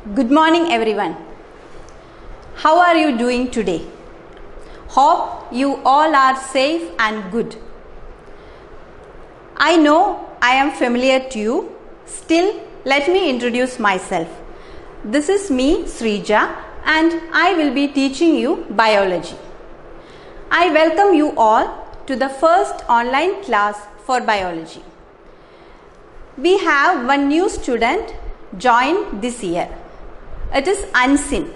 Good morning everyone. How are you doing today? Hope you all are safe and good. I know I am familiar to you. Still, let me introduce myself. This is me, Srija, and I will be teaching you biology. I welcome you all to the first online class for biology. We have one new student joined this year. It is Ansin.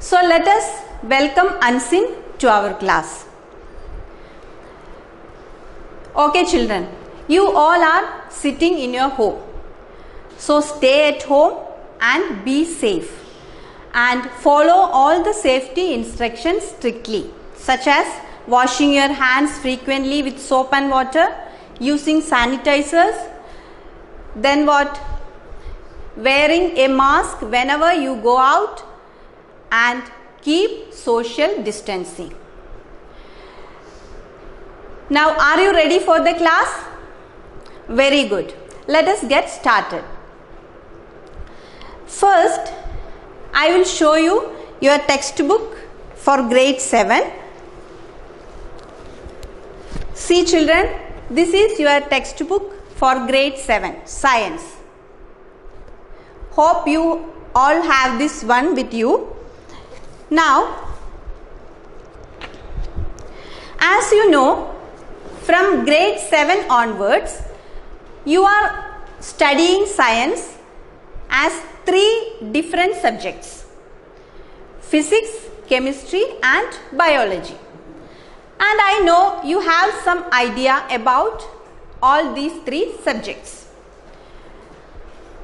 So let us welcome Ansin to our class. Okay children, you all are sitting in your home. So stay at home and be safe and follow all the safety instructions strictly, such as washing your hands frequently with soap and water, using sanitizers, then what? Wearing a mask whenever you go out and keep social distancing. Now, are you ready for the class? Very good. Let us get started. First, I will show you your textbook for grade 7. See children, this is your textbook for grade 7, Science. Hope you all have this one with you. Now, as you know, from grade 7 onwards, you are studying science as 3 different subjects: physics, chemistry and biology. And I know you have some idea about all these 3 subjects.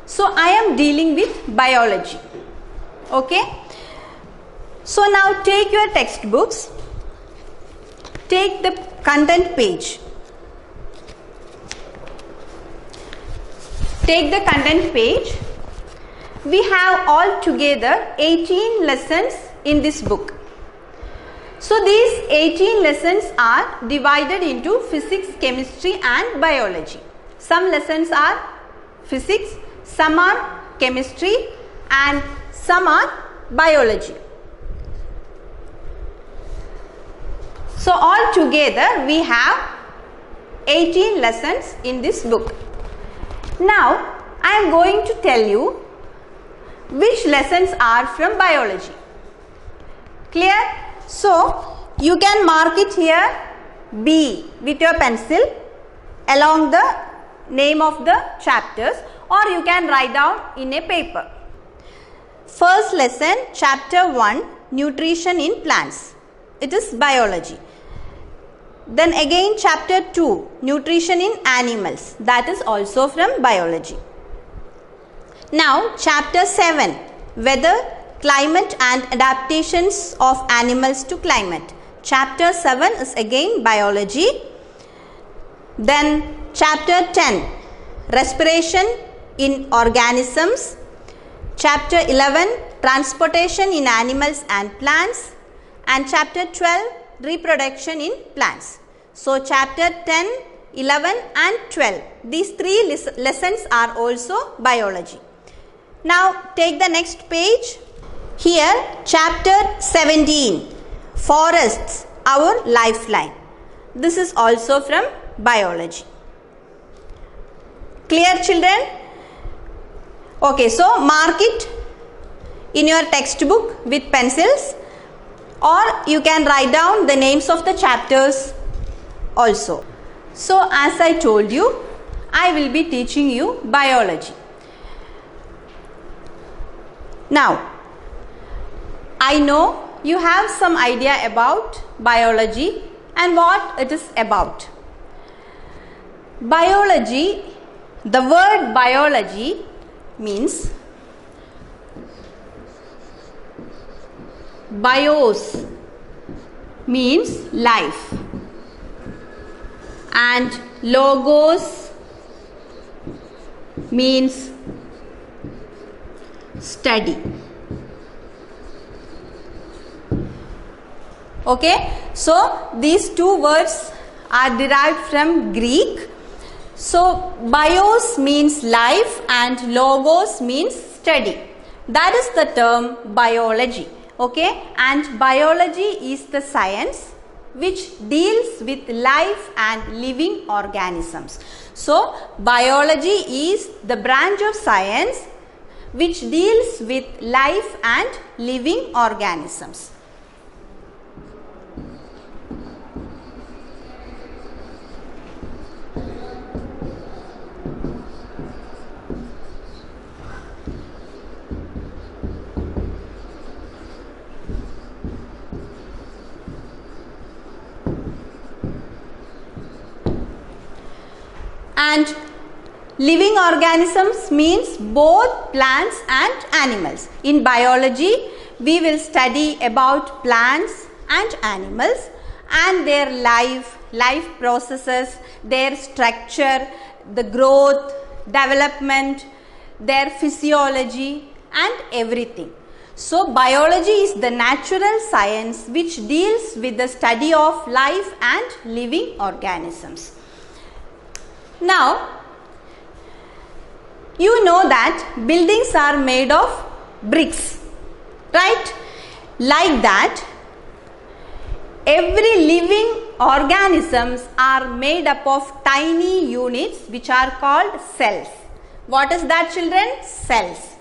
So I am dealing with biology. Okay. So now take your textbooks. Take the content page. Take the content page. We have all together 18 lessons in this book. So these 18 lessons are divided into physics, chemistry and biology. Some lessons are physics, some are chemistry and some are biology. So all together we have 18 lessons in this book. Now I am going to tell you which lessons are from biology. Clear? So you can mark it here B with your pencil along the name of the chapters, or you can write down in a paper. First lesson, chapter 1, nutrition in plants. It is biology. Then again chapter 2, nutrition in animals. That is also from biology. Now chapter 7, weather, climate and adaptations of animals to climate. Chapter 7 is again biology. Then chapter 10, respiration in organisms. Chapter 11, transportation in animals and plants. And chapter 12, reproduction in plants. So chapter 10, 11 and 12. These 3 lessons are also biology. Now take the next page. Here chapter 17, forests, our lifeline. This is also from biology. Clear children? Okay, so mark it in your textbook with pencils, or you can write down the names of the chapters also. So as I told you, I will be teaching you biology. Now, I know you have some idea about biology and what it is about. Biology, the word biology means bios means life and logos means study. Okay, so these 2 words are derived from Greek. So bios means life and logos means study. That is the term biology. Okay, and biology is the science which deals with life and living organisms. So, biology is the branch of science which deals with life and living organisms. And living organisms means both plants and animals. In biology, we will study about plants and animals and their life processes, their structure, the growth, development, their physiology and everything. So, biology is the natural science which deals with the study of life and living organisms. Now, you know that buildings are made of bricks, right? Like that, every living organisms are made up of tiny units which are called cells. What is that, children? Cells.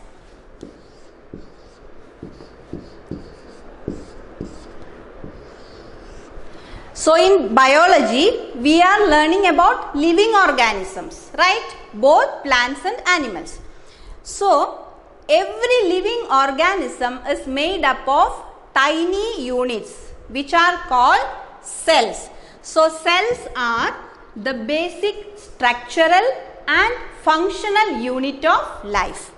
So, in biology, we are learning about living organisms, right? Both plants and animals. So, every living organism is made up of tiny units which are called cells. So, cells are the basic structural and functional unit of life.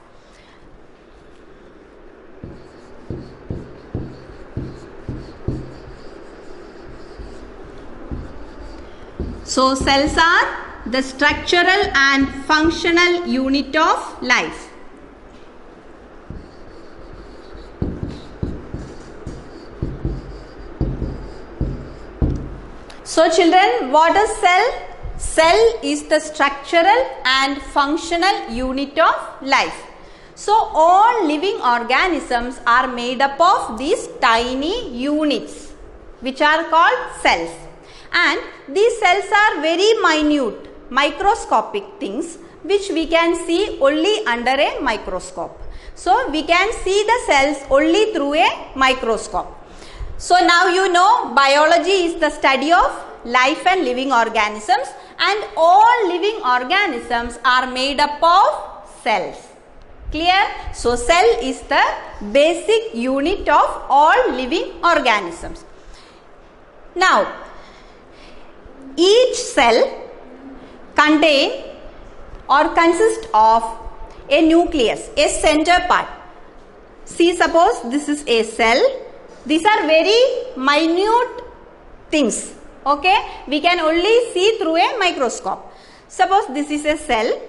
So, cells are the structural and functional unit of life. So, children, what is cell? Cell is the structural and functional unit of life. So, all living organisms are made up of these tiny units which are called cells. And these cells are very minute, microscopic things which we can see only under a microscope. So, we can see the cells only through a microscope. So, now you know biology is the study of life and living organisms, and all living organisms are made up of cells. Clear? So, cell is the basic unit of all living organisms. Now, each cell contain or consist of a nucleus, a center part. See, suppose this is a cell. These are very minute things. Okay, we can only see through a microscope. Suppose this is a cell.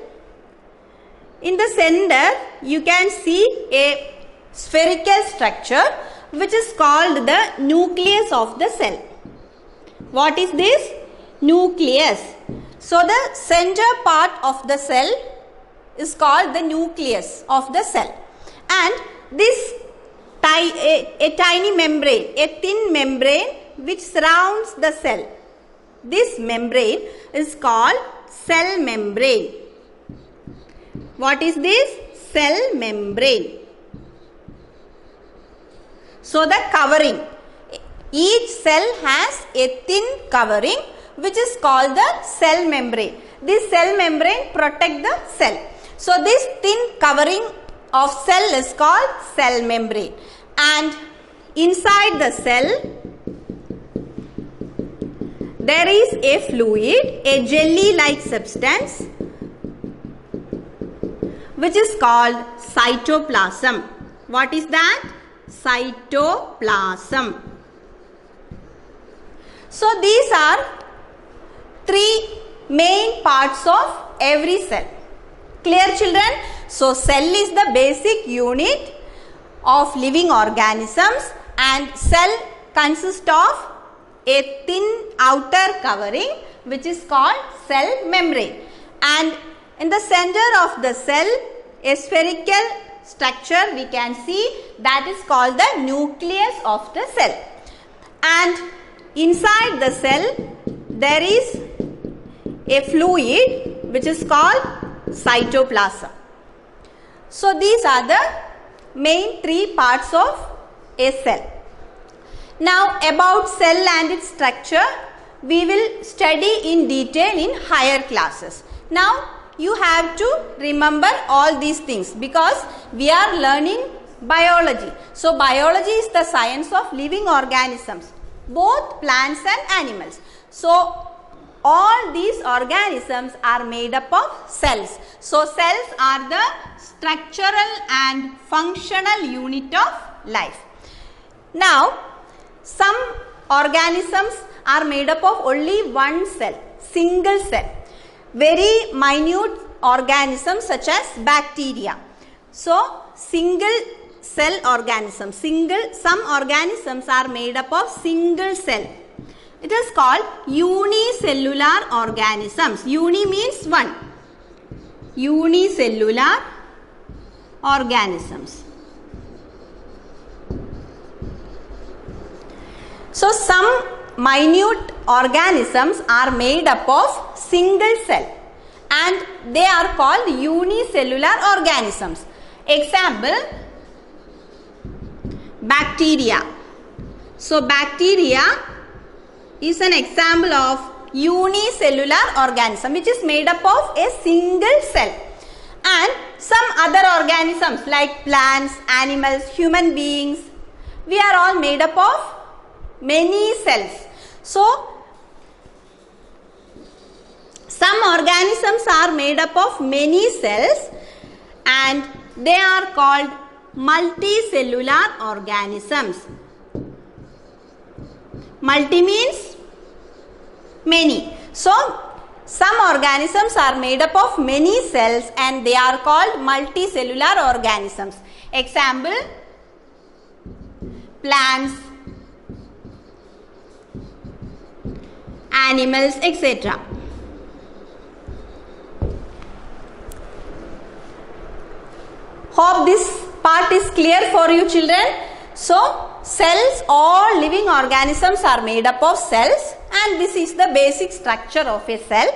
In the center, you can see a spherical structure which is called the nucleus of the cell. What is this? Nucleus. So, the center part of the cell is called the nucleus of the cell, and this a tiny membrane, a thin membrane which surrounds the cell. This membrane is called cell membrane. What is this? Cell membrane. So, the covering. Each cell has a thin covering which is called the cell membrane. This cell membrane protects the cell. So, this thin covering of cell is called cell membrane, and inside the cell there is a fluid, a jelly-like substance which is called cytoplasm. What is that? Cytoplasm. So, these are three main parts of every cell. Clear, children? So, cell is the basic unit of living organisms, and cell consists of a thin outer covering which is called cell membrane, and in the center of the cell a spherical structure we can see, that is called the nucleus of the cell. And inside the cell there is a fluid which is called cytoplasm. So these are the main three parts of a cell. Now about cell and its structure we will study in detail in higher classes. Now you have to remember all these things because we are learning biology. So biology is the science of living organisms, both plants and animals. So all these organisms are made up of cells. So cells are the structural and functional unit of life. Now some organisms are made up of only one cell, single cell. Very minute organisms such as bacteria. So single cell organisms, some organisms are made up of single cell. It is called unicellular organisms. Uni means one. Unicellular organisms. So some minute organisms are made up of single cell and they are called unicellular organisms. Example, bacteria. So bacteria is an example of unicellular organism which is made up of a single cell. And some other organisms like plants, animals, human beings, we are all made up of many cells. So some organisms are made up of many cells and they are called multicellular organisms. Multi means many. So some organisms are made up of many cells and they are called multicellular organisms. Example, plants, animals, etc. Hope this part is clear for you children. So cells, all living organisms are made up of cells and this is the basic structure of a cell.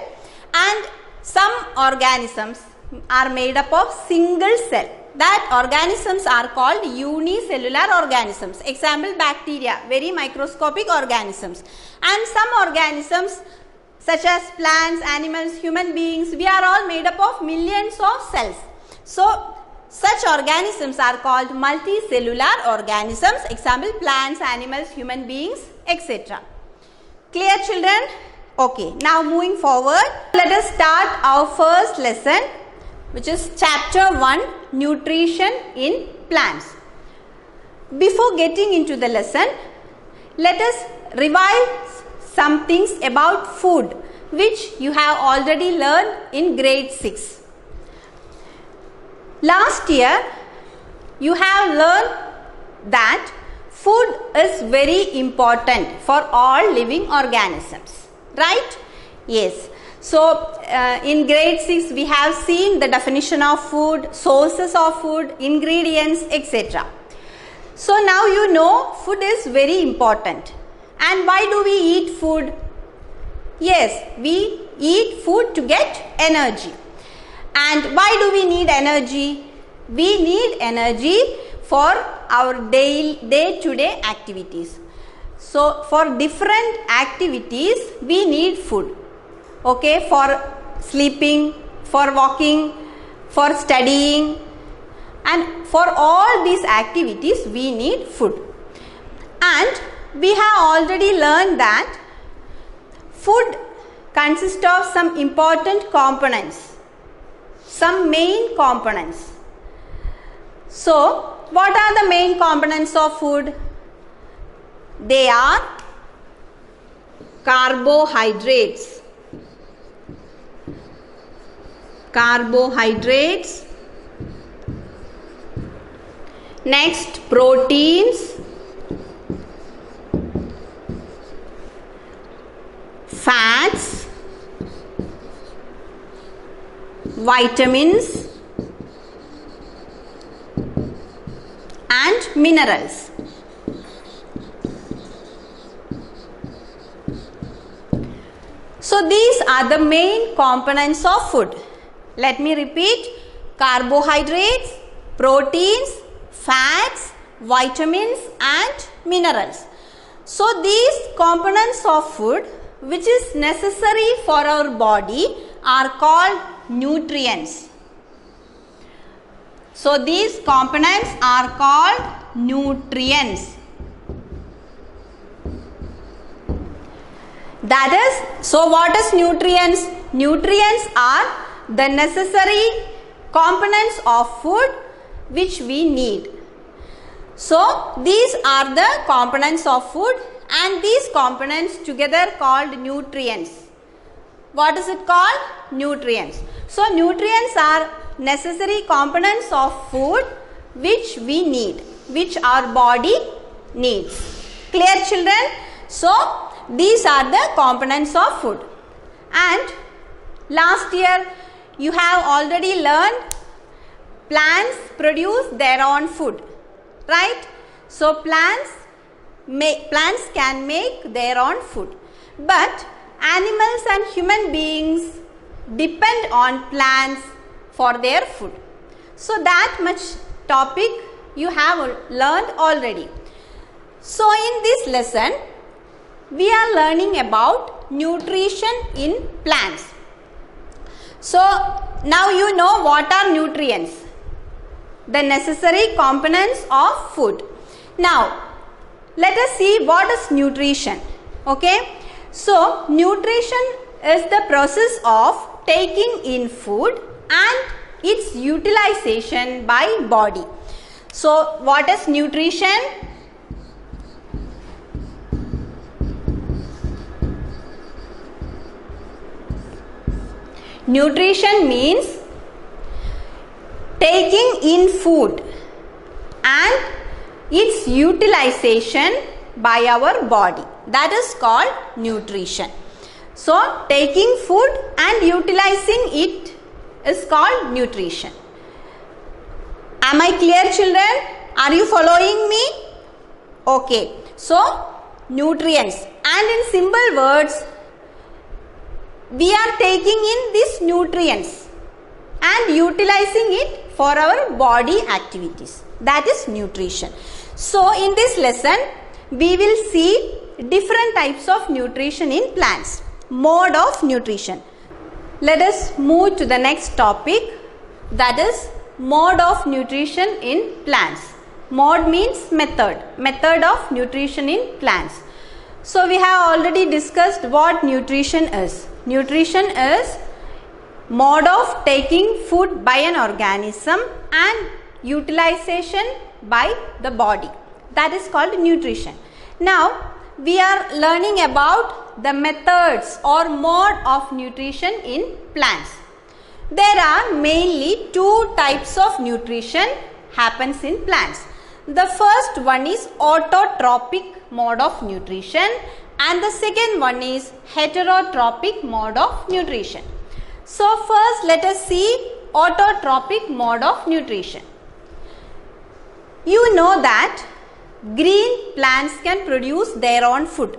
And some organisms are made up of single cell. That organisms are called unicellular organisms. Example, bacteria, very microscopic organisms. And some organisms such as plants, animals, human beings, we are all made up of millions of cells. So such organisms are called multicellular organisms. Example, plants, animals, human beings, etc. Clear children? Okay, now moving forward, let us start our first lesson, which is chapter 1, nutrition in plants. Before getting into the lesson, let us revise some things about food which you have already learned in grade 6. Last year, you have learned that food is very important for all living organisms, right? Yes. So, in grade 6, we have seen the definition of food, sources of food, ingredients, etc. So, now you know food is very important. And why do we eat food? Yes, we eat food to get energy. And why do we need energy? We need energy for our day-to-day activities. So, for different activities, we need food. Okay, for sleeping, for walking, for studying, and for all these activities, we need food. And we have already learned that food consists of some important components. Some main components. So, what are the main components of food? They are carbohydrates. Carbohydrates. Next, proteins. Fats. Vitamins, minerals. So these are the main components of food. Let me repeat: carbohydrates, proteins, fats, vitamins and minerals. So these components of food which is necessary for our body are called nutrients. So these components are called nutrients. That is, so what is nutrients? Nutrients are the necessary components of food which we need. So these are the components of food, and these components together called nutrients. What is it called? Nutrients. So nutrients are necessary components of food which we need, which our body needs. Clear, children? So these are the components of food. And last year you have already learned plants produce their own food, right? So plants can make their own food, but animals and human beings depend on plants for their food. So that much topic you have learned already. So in this lesson we are learning about nutrition in plants. So now you know what are nutrients, the necessary components of food. Now let us see what is nutrition. Okay, so nutrition is the process of taking in food and its utilization by body. So what is nutrition? Nutrition means taking in food and its utilization by our body. That is called nutrition. So taking food and utilizing it is called nutrition. Am I clear, children? Are you following me? Okay. So nutrients, and in simple words, we are taking in these nutrients and utilizing it for our body activities. That is nutrition. So in this lesson we will see different types of nutrition in plants. Mode of nutrition. Let us move to the next topic, that is mode of nutrition in plants. Mode means method. Method of nutrition in plants. So we have already discussed what nutrition is. Nutrition is mode of taking food by an organism and utilization by the body. That is called nutrition. Now we are learning about the methods or mode of nutrition in plants. There are mainly two types of nutrition happens in plants. The first one is autotrophic mode of nutrition, and the second one is heterotrophic mode of nutrition. So first let us see autotrophic mode of nutrition. You know that green plants can produce their own food.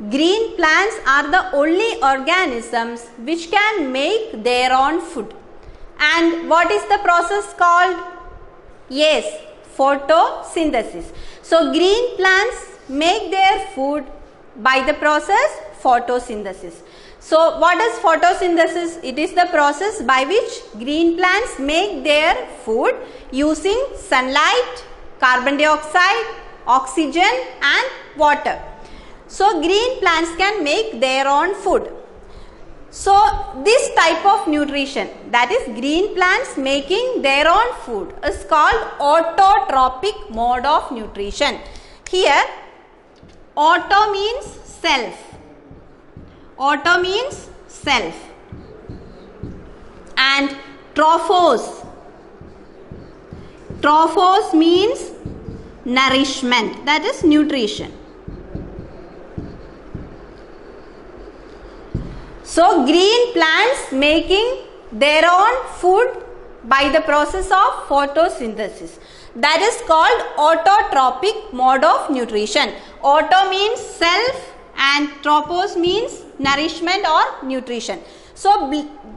Green plants are the only organisms which can make their own food. And what is the process called? Yes, photosynthesis. So green plants make their food by the process photosynthesis. So what is photosynthesis? It is the process by which green plants make their food using sunlight, carbon dioxide, oxygen and water. So green plants can make their own food. So this type of nutrition, that is green plants making their own food, is called autotrophic mode of nutrition. Here auto means self. Auto means self. And trophos. Trophos means nourishment, that is nutrition. So green plants making their own food by the process of photosynthesis. That is called autotrophic mode of nutrition. Auto means self and tropos means nourishment or nutrition. So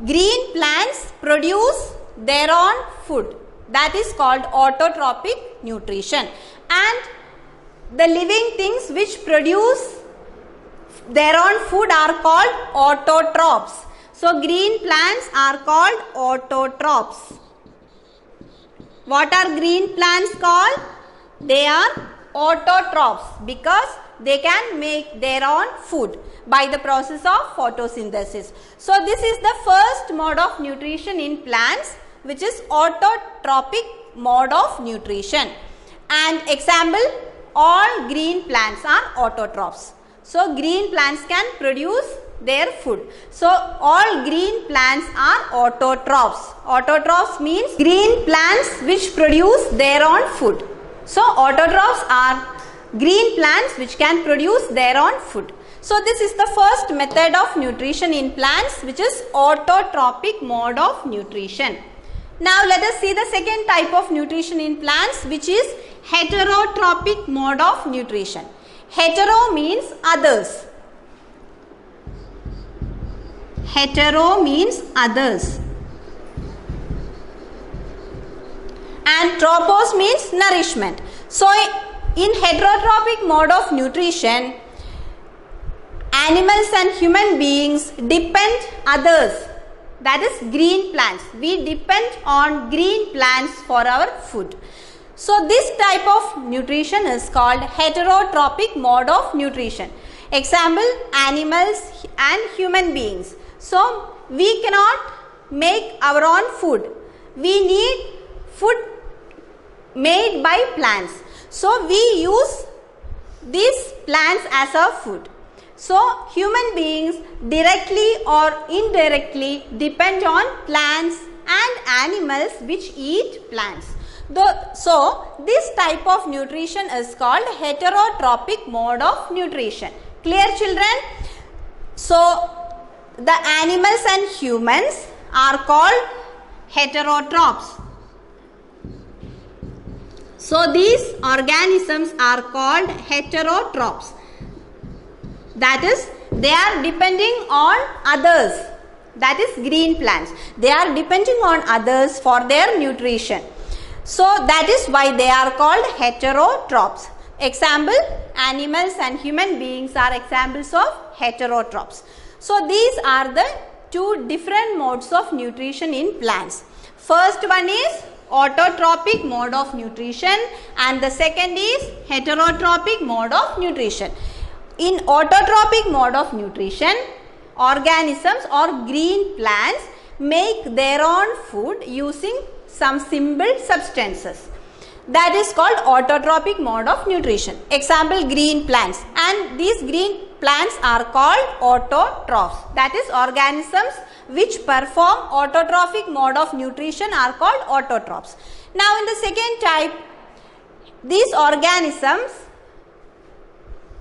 green plants produce their own food. That is called autotrophic nutrition. And the living things which produce their own food are called autotrophs. So green plants are called autotrophs. What are green plants called? They are autotrophs because they can make their own food by the process of photosynthesis. So this is the first mode of nutrition in plants, which is autotrophic mode of nutrition. And example, all green plants are autotrophs. So green plants can produce their food. So all green plants are autotrophs. Autotrophs means green plants which produce their own food. So autotrophs are green plants which can produce their own food. So this is the first method of nutrition in plants, which is autotrophic mode of nutrition. Now let us see the second type of nutrition in plants, which is heterotrophic mode of nutrition. Hetero means others. Hetero means others. And tropos means nourishment. So in heterotrophic mode of nutrition, animals and human beings depend others. That is green plants. We depend on green plants for our food. So this type of nutrition is called heterotrophic mode of nutrition. Example, animals and human beings. So we cannot make our own food. We need food made by plants. So we use these plants as our food. So human beings directly or indirectly depend on plants and animals which eat plants. So this type of nutrition is called heterotrophic mode of nutrition. Clear, children? So the animals and humans are called heterotrophs. So these organisms are called heterotrophs. That is, they are depending on others. That is green plants. They are depending on others for their nutrition. So that is why they are called heterotrophs. Example, animals and human beings are examples of heterotrophs. So these are the two different modes of nutrition in plants. First one is autotrophic mode of nutrition and the second is heterotrophic mode of nutrition. In autotrophic mode of nutrition, organisms or green plants make their own food using some simple substances. That is called autotrophic mode of nutrition. Example, green plants, and these green plants are called autotrophs. That is, organisms which perform autotrophic mode of nutrition are called autotrophs. Now in the second type, these organisms,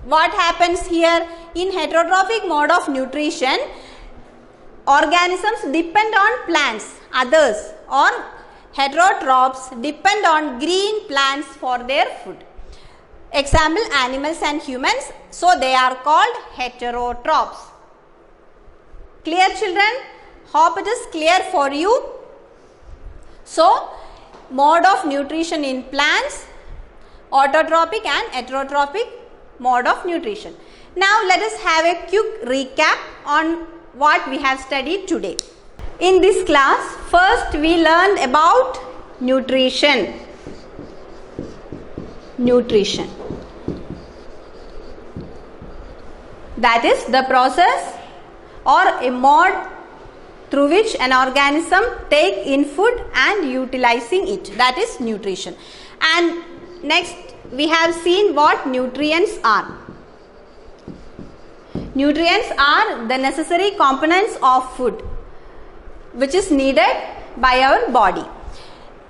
what happens here? In heterotrophic mode of nutrition, organisms depend on plants, others, or heterotrophs depend on green plants for their food. Example, animals and humans. So they are called heterotrophs. Clear, children? Hope it is clear for you. So mode of nutrition in plants, autotrophic and heterotrophic mode of nutrition. Now let us have a quick recap on what we have studied today. In this class, first we learned about nutrition. Nutrition. That is the process or a mode through which an organism take in food and utilizing it. That is nutrition. And next we have seen what nutrients are. Nutrients are the necessary components of food which is needed by our body.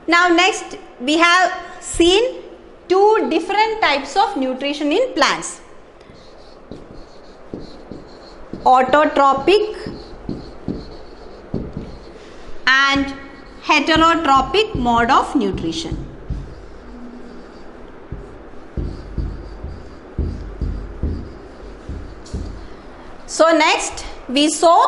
Now next we have seen two different types of nutrition in plants. Autotrophic and heterotrophic mode of nutrition. So next we saw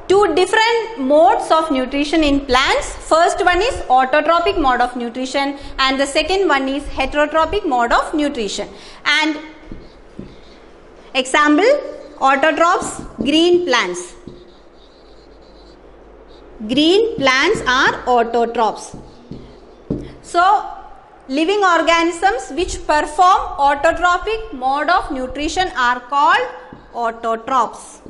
two different modes of nutrition in plants. First one is autotrophic mode of nutrition and the second one is heterotrophic mode of nutrition. And example, autotrophs, green plants. Green plants are autotrophs. So living organisms which perform autotrophic mode of nutrition are called autotrophs.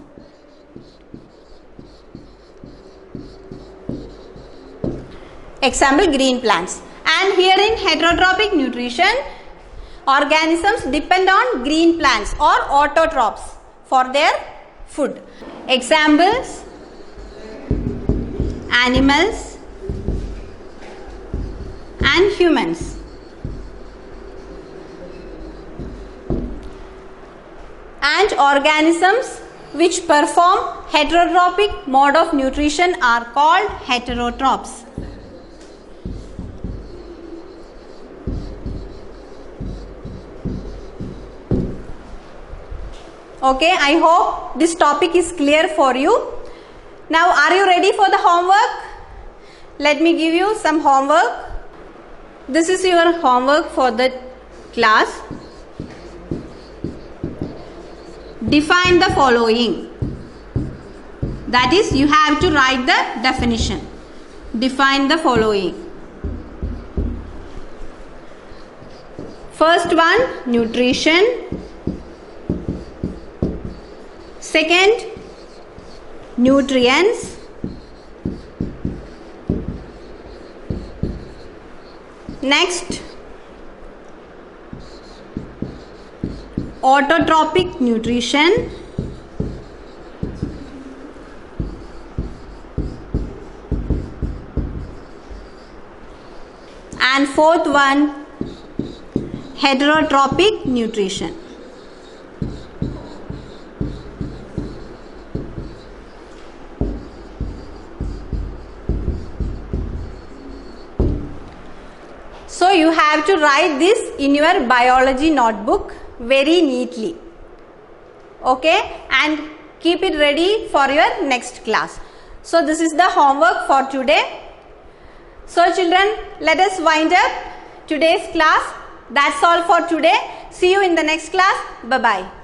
Example, green plants. And here in heterotrophic nutrition, organisms depend on green plants or autotrophs for their food. Examples, animals and humans. And organisms which perform heterotrophic mode of nutrition are called heterotrophs. Okay, I hope this topic is clear for you. Now, are you ready for the homework? Let me give you some homework. This is your homework for the class. Define the following. That is, you have to write the definition. Define the following. First one, nutrition. Second, nutrients. Next, autotrophic nutrition. And fourth one, heterotrophic nutrition. So you have to write this in your biology notebook very neatly. Okay, and keep it ready for your next class. So this is the homework for today. So children, let us wind up today's class. That's all for today. See you in the next class. Bye-bye.